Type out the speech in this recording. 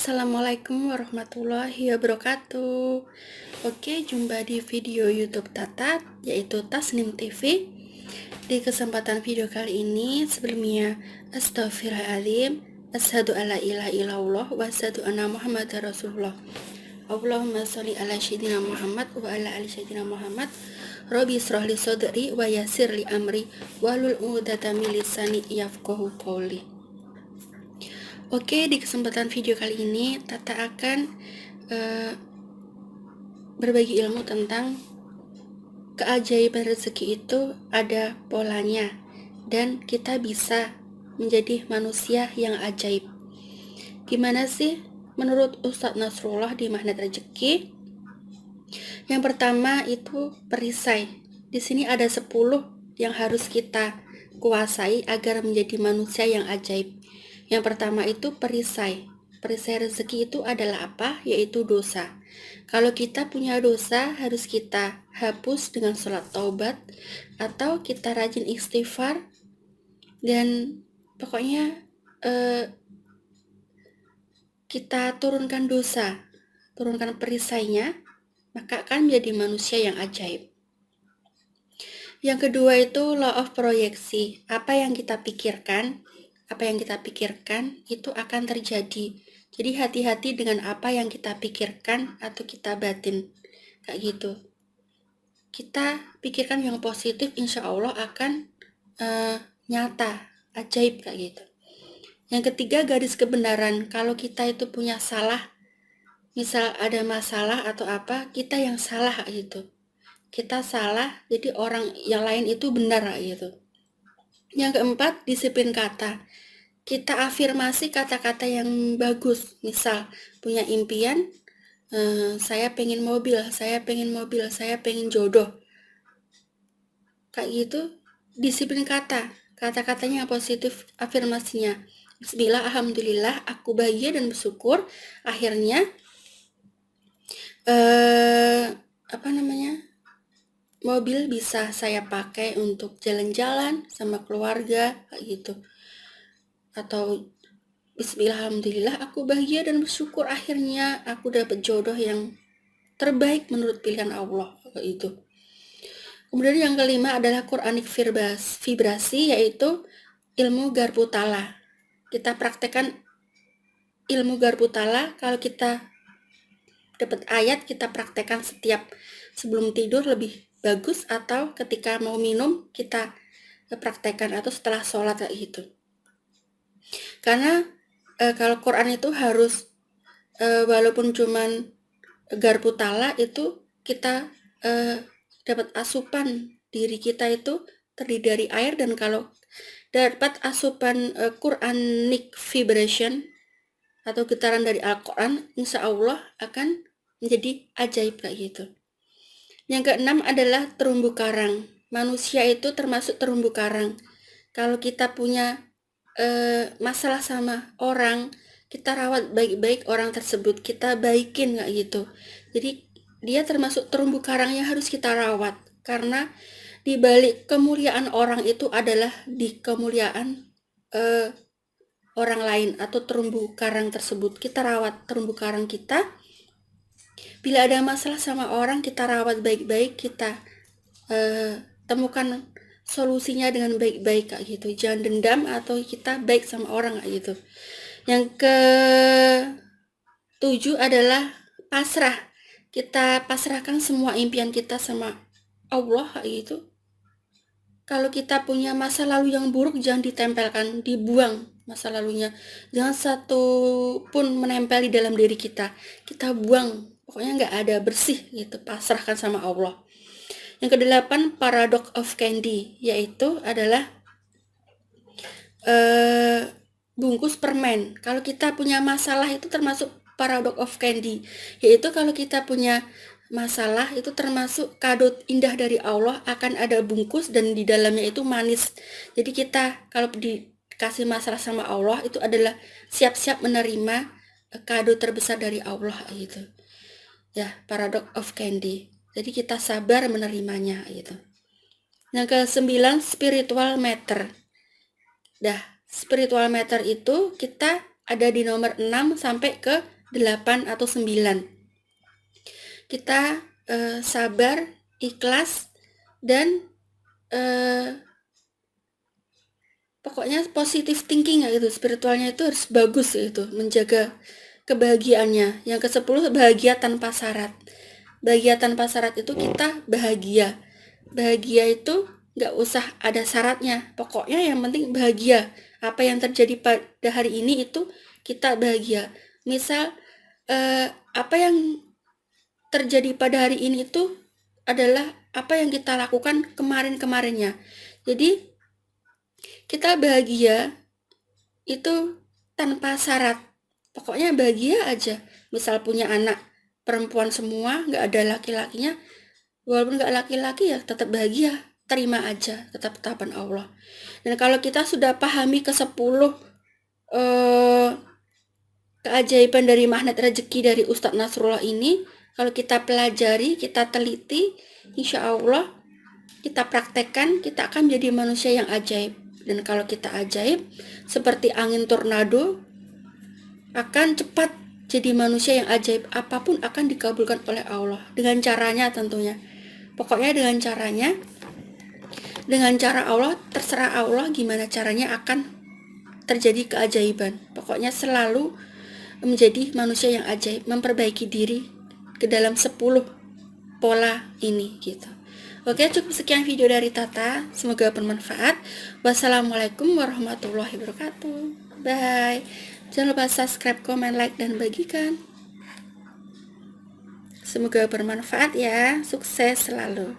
Assalamualaikum warahmatullahi wabarakatuh. Oke, jumpa di video YouTube Tatat, yaitu Tasnim TV. Di kesempatan video kali ini, sebelumnya Astaghfirullahaladzim, Asyhadu alla ilaha illallah wa asyhadu anna Muhammadar Rasulullah. Allahumma sholli ala sayyidina Muhammad wa ala ali sayyidina Muhammad. Rabbi shrah li sadri wa yassir li amri wahlul 'uqdatam min lisani yafqahu qawli. Oke, di kesempatan video kali ini Tata akan berbagi ilmu tentang keajaiban rezeki itu ada polanya dan kita bisa menjadi manusia yang ajaib. Gimana sih menurut Ustadz Nasrullah di Magnet Rezeki? Yang pertama itu perisai. Di sini ada 10 yang harus kita kuasai agar menjadi manusia yang ajaib. Yang pertama itu perisai. Perisai rezeki itu adalah apa? Yaitu dosa. Kalau kita punya dosa, harus kita hapus dengan sholat taubat, atau kita rajin istighfar, dan pokoknya kita turunkan dosa, turunkan perisainya, maka akan menjadi manusia yang ajaib. Yang kedua itu law of proyeksi. Apa yang kita pikirkan itu akan terjadi. Jadi hati-hati dengan apa yang kita pikirkan atau kita batin, kayak gitu. Kita pikirkan yang positif, insya Allah akan nyata, ajaib, kayak gitu. Yang ketiga, garis kebenaran. Kalau kita itu punya salah, misal ada masalah atau apa, kita yang salah, kayak gitu. Kita salah, jadi orang yang lain itu benar, kayak gitu. Yang keempat, disiplin kata. Kita afirmasi kata-kata yang bagus. Misal, punya impian, saya pengen mobil, saya pengen jodoh. Kayak gitu, disiplin kata. Kata-katanya yang positif, afirmasinya. Bismillah, alhamdulillah, aku bahagia dan bersyukur. Akhirnya, mobil bisa saya pakai untuk jalan-jalan sama keluarga, kayak gitu. Atau bismillah, alhamdulillah, aku bahagia dan bersyukur akhirnya aku dapat jodoh yang terbaik menurut pilihan Allah, kayak itu. Kemudian yang kelima adalah Quranic vibrasi, yaitu ilmu Garputala. Kita praktekkan ilmu Garputala. Kalau kita dapat ayat, kita praktekkan setiap sebelum tidur lebih bagus, atau ketika mau minum kita praktekkan, atau setelah sholat, kayak gitu. Karena kalau Quran itu harus walaupun cuman Garputala, itu kita dapat asupan diri kita itu terdiri dari air, dan kalau dapat asupan Quranic vibration atau getaran dari Al-Quran, insya Allah akan menjadi ajaib, kayak gitu. Yang keenam adalah terumbu karang. Manusia itu termasuk terumbu karang. Kalau kita punya masalah sama orang, kita rawat baik-baik orang tersebut, kita baikin, kayak gitu. Jadi dia termasuk terumbu karang yang harus kita rawat, karena di balik kemuliaan orang itu adalah di kemuliaan orang lain atau terumbu karang tersebut. Kita rawat terumbu karang kita. Bila ada masalah sama orang, kita rawat baik-baik, kita temukan solusinya dengan baik-baik, kayak gitu. Jangan dendam atau kita baik sama orang, kayak gitu. Yang ke-7 adalah pasrah. Kita pasrahkan semua impian kita sama Allah, kayak gitu. Kalau kita punya masa lalu yang buruk, jangan ditempelkan, dibuang masa lalunya. Jangan satu pun menempel di dalam diri kita. Kita buang, pokoknya nggak ada, bersih gitu, pasrahkan sama Allah. Yang ke-8, paradox of candy, yaitu adalah bungkus permen. Kalau kita punya masalah itu termasuk paradox of candy, yaitu kalau kita punya masalah itu termasuk kado indah dari Allah, akan ada bungkus dan di dalamnya itu manis. Jadi kita kalau dikasih masalah sama Allah itu adalah siap-siap menerima kado terbesar dari Allah, gitu. Ya, paradox of candy. Jadi kita sabar menerimanya, gitu. Yang ke-9, spiritual matter. Spiritual matter itu kita ada di nomor 6 sampai ke 8 atau 9. Kita sabar, ikhlas, dan pokoknya positive thinking ya gitu. Spiritualnya itu harus bagus gitu, menjaga kebahagiaannya. Yang ke-10, bahagia tanpa syarat. Bahagia tanpa syarat itu kita bahagia. Bahagia itu nggak usah ada syaratnya. Pokoknya yang penting bahagia. Apa yang terjadi pada hari ini itu kita bahagia. Misal apa yang terjadi pada hari ini itu adalah apa yang kita lakukan kemarin-kemarinnya. Jadi kita bahagia itu tanpa syarat. Pokoknya bahagia aja. Misal punya anak perempuan semua, nggak ada laki-lakinya, walaupun nggak laki-laki ya tetap bahagia. Terima aja, tetap ketetapan Allah. Dan kalau kita sudah pahami ke-10 keajaiban dari magnet rezeki dari Ustadz Nasrullah ini, kalau kita pelajari, kita teliti, insya Allah kita praktekkan, kita akan menjadi manusia yang ajaib. Dan kalau kita ajaib, seperti angin tornado, akan cepat jadi manusia yang ajaib. Apapun akan dikabulkan oleh Allah, dengan caranya tentunya. Pokoknya dengan caranya, dengan cara Allah, terserah Allah gimana caranya akan terjadi keajaiban. Pokoknya selalu menjadi manusia yang ajaib, memperbaiki diri ke dalam 10 pola ini gitu. Oke, cukup sekian video dari Tata, semoga bermanfaat. Wassalamualaikum warahmatullahi wabarakatuh. Bye. Jangan lupa subscribe, komen, like, dan bagikan. Semoga bermanfaat ya. Sukses selalu.